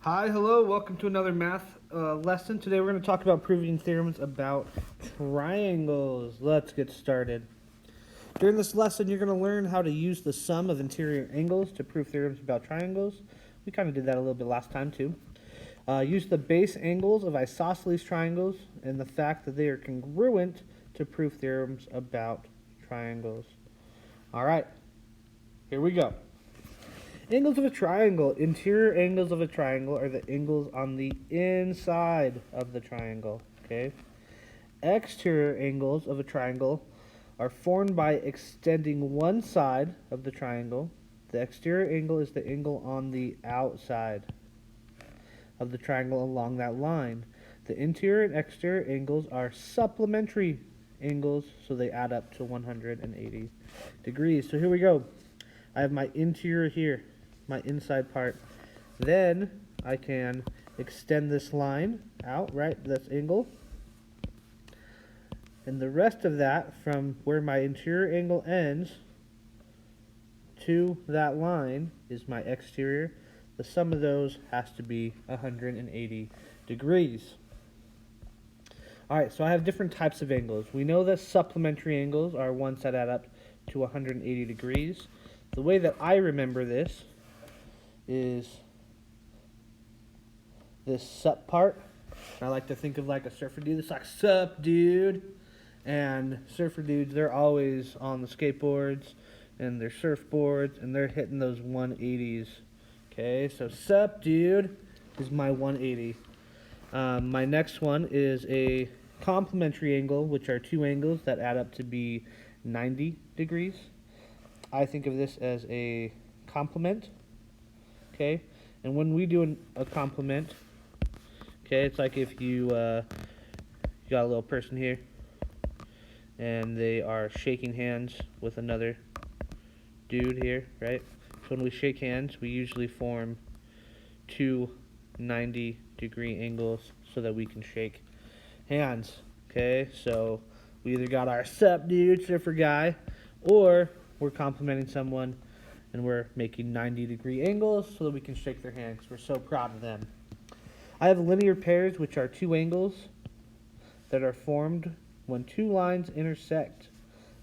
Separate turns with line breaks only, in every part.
Hi, hello, welcome to another math lesson. Today we're going to talk about proving theorems about triangles. Let's get started. During this lesson, you're going to learn how to use the sum of interior angles to prove theorems about triangles. We kind of did that a little bit last time too. Use the base angles of isosceles triangles and the fact that they are congruent to prove theorems about triangles. All right, here we go. Angles of a triangle. Interior angles of a triangle are the angles on the inside of the triangle. Okay. Exterior angles of a triangle are formed by extending one side of the triangle. The exterior angle is the angle on the outside of the triangle along that line. The interior and exterior angles are supplementary angles, so they add up to 180 degrees. So here we go. I have my interior here, my inside part. Then I can extend this line out, right, this angle. And the rest of that, from where my interior angle ends to that line, is my exterior. The sum of those has to be 180 degrees. Alright, so I have different types of angles. We know that supplementary angles are ones that add up to 180 degrees. The way that I remember this is this sup part. I like to think of like a surfer dude. It's like, sup, dude. And surfer dudes, they're always on the skateboards and their surfboards, and they're hitting those 180s. Okay, so sup, dude, is my 180. My next one is a complementary angle, which are two angles that add up to be 90 degrees. I think of this as a complement. Okay, and when we do a complement, okay, it's like if you got a little person here and they are shaking hands with another dude here, right? So when we shake hands, we usually form two 90-degree angles so that we can shake hands. Okay, so we either got our sup dude, surfer guy, or we're complimenting someone and we're making 90-degree angles so that we can shake their hand because we're so proud of them. I have linear pairs, which are two angles that are formed when two lines intersect.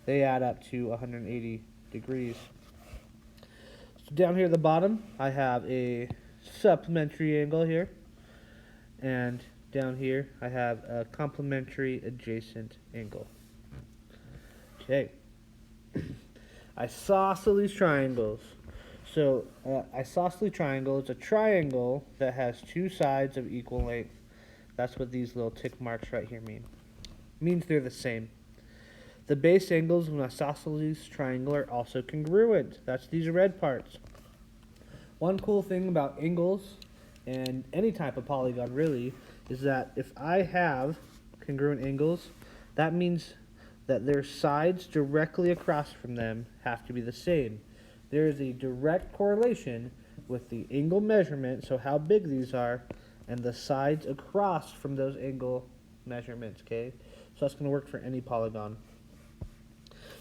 They add up to 180 degrees. So down here at the bottom, I have a supplementary angle here. And down here, I have a complementary adjacent angle. Okay. Isosceles triangles. So, isosceles triangle is a triangle that has two sides of equal length. That's what these little tick marks right here mean. It means they're the same. The base angles of an isosceles triangle are also congruent. That's these red parts. One cool thing about angles and any type of polygon really is that if I have congruent angles, that means that their sides directly across from them have to be the same. There is a direct correlation with the angle measurement, so how big these are, and the sides across from those angle measurements, okay? So that's going to work for any polygon.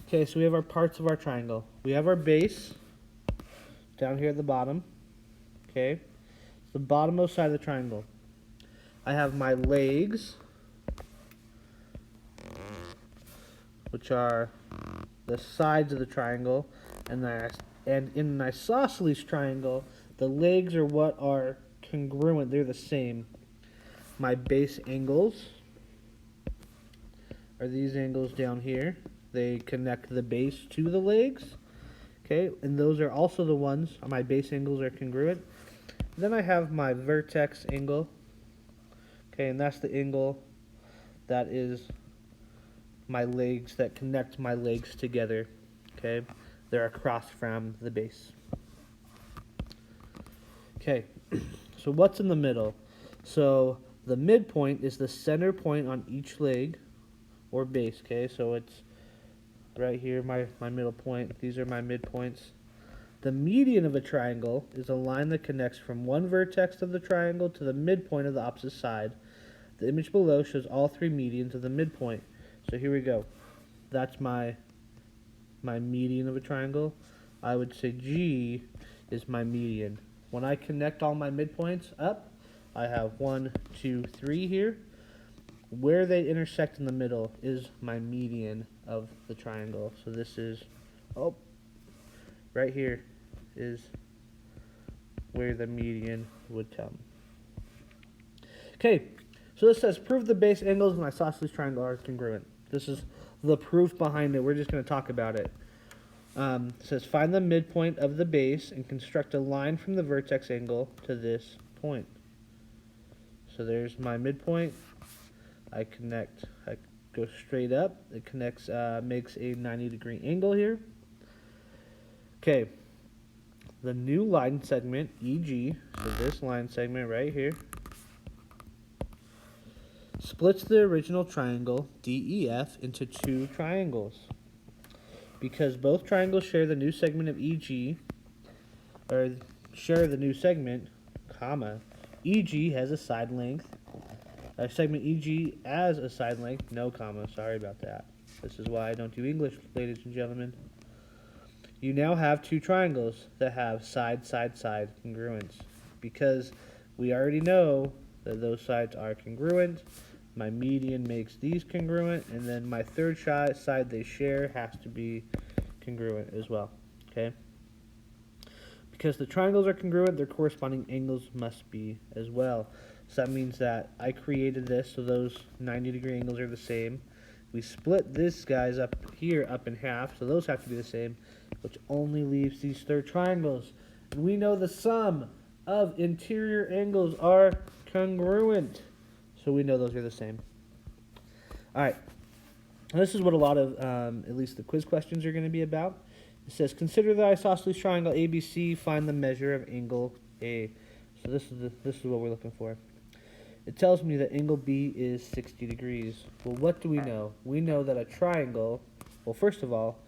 Okay, so we have our parts of our triangle. We have our base down here at the bottom, okay? It's the bottommost side of the triangle. I have my legs, which are the sides of the triangle, and in an isosceles triangle, the legs are what are congruent. They're the same. My base angles are these angles down here. They connect the base to the legs. Okay, and those are also the ones, my base angles are congruent. Then I have my vertex angle. Okay, and that's the angle that is my legs, that connect my legs together. Okay, they're across from the base. Okay, so what's in the middle? So the midpoint is the center point on each leg or base. Okay, so it's right here, my middle point. These are my midpoints. The median of a triangle is a line that connects from one vertex of the triangle to the midpoint of the opposite side. The image below shows all three medians of the midpoint. So here we go. That's my median of a triangle. I would say G is my median. When I connect all my midpoints up, I have 1, 2, 3 here. Where they intersect in the middle is my median of the triangle. So this is, right here is where the median would come. Okay, so this says prove the base angles of an isosceles triangle are congruent. This is the proof behind it. We're just going to talk about it. It says find the midpoint of the base and construct a line from the vertex angle to this point. So there's my midpoint. I go straight up. It connects, makes a 90-degree angle here. Okay, the new line segment, EG, so this line segment right here, splits the original triangle, DEF, into two triangles. Because both triangles share the new segment of EG, or share the new segment, comma, EG has a side length, segment EG as a side length, no comma, sorry about that. This is why I don't do English, ladies and gentlemen. You now have two triangles that have side, side, side congruence. Because we already know that those sides are congruent, my median makes these congruent, and then my third side they share has to be congruent as well. Okay? Because the triangles are congruent, their corresponding angles must be as well. So that means that I created this, so those 90-degree angles are the same. We split this guys up here up in half, so those have to be the same, which only leaves these third triangles. And we know the sum of interior angles are congruent, so we know those are the same. All right, this is what a lot of, at least the quiz questions are going to be about. It says, consider the isosceles triangle ABC, find the measure of angle A. So this is what we're looking for. It tells me that angle B is 60 degrees. Well, what do we know? We know that a triangle, well, first of all,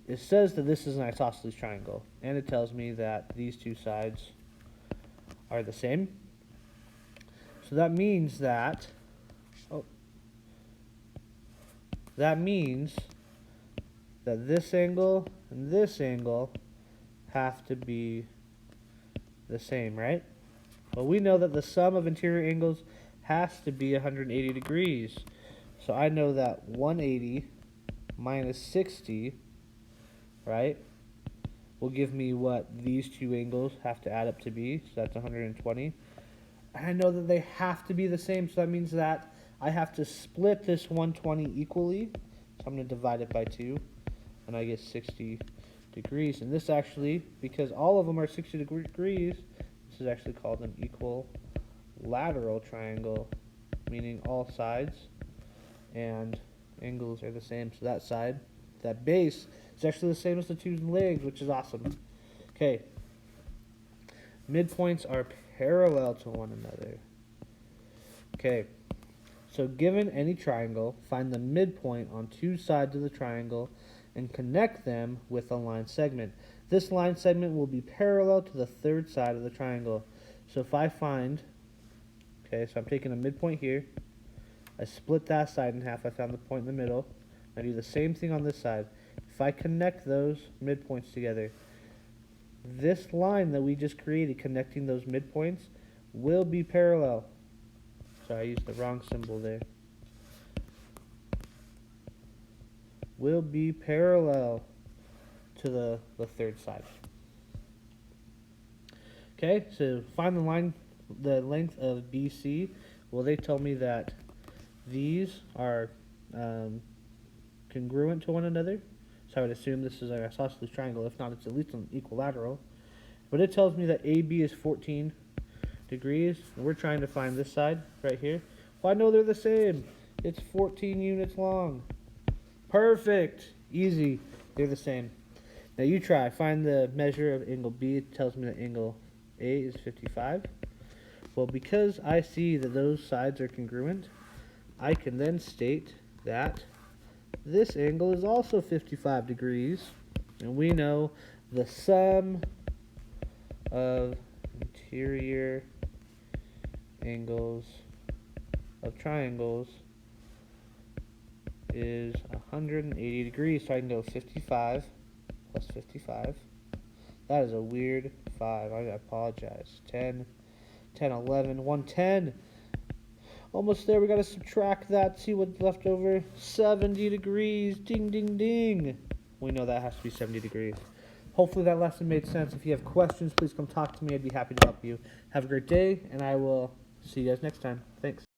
it says that this is an isosceles triangle, and it tells me that these two sides are the same. So that means that, this angle and this angle have to be the same, right? Well, we know that the sum of interior angles has to be 180 degrees. So I know that 180 minus 60, right, will give me what these two angles have to add up to be. So that's 120. And I know that they have to be the same. So that means that I have to split this 120 equally. So I'm going to divide it by 2. And I get 60 degrees. And this actually, because all of them are 60 degrees, this is actually called an equilateral triangle, meaning all sides and angles are the same. So that side, that base, is actually the same as the two legs, which is awesome. Okay. Midpoints are parallel to one another. Okay. So given any triangle, find the midpoint on two sides of the triangle and connect them with a line segment. This line segment will be parallel to the third side of the triangle. So if I find, okay, so I'm taking a midpoint here. I split that side in half. I found the point in the middle. I do the same thing on this side. If I connect those midpoints together, this line that we just created connecting those midpoints will be parallel. Sorry, I used the wrong symbol there. Will be parallel to the third side. Okay, so find the length of BC. Well, they tell me that these are congruent to one another. So I would assume this is an isosceles triangle. If not, it's at least an equilateral. But it tells me that AB is 14 degrees. And we're trying to find this side right here. Well, I know they're the same. It's 14 units long. Perfect. Easy. They're the same. Now you try. Find the measure of angle B. It tells me that angle A is 55. Well, because I see that those sides are congruent, I can then state that this angle is also 55 degrees. And we know the sum of interior angles of triangles is 180 degrees. So I can go 55 plus 55. That is a weird 5. I apologize. 10, 10, 11, 110. Almost there. We got to subtract that, see what's left over. 70 degrees. Ding, ding, ding. We know that has to be 70 degrees. Hopefully that lesson made sense. If you have questions, please come talk to me. I'd be happy to help you. Have a great day, and I will see you guys next time. Thanks.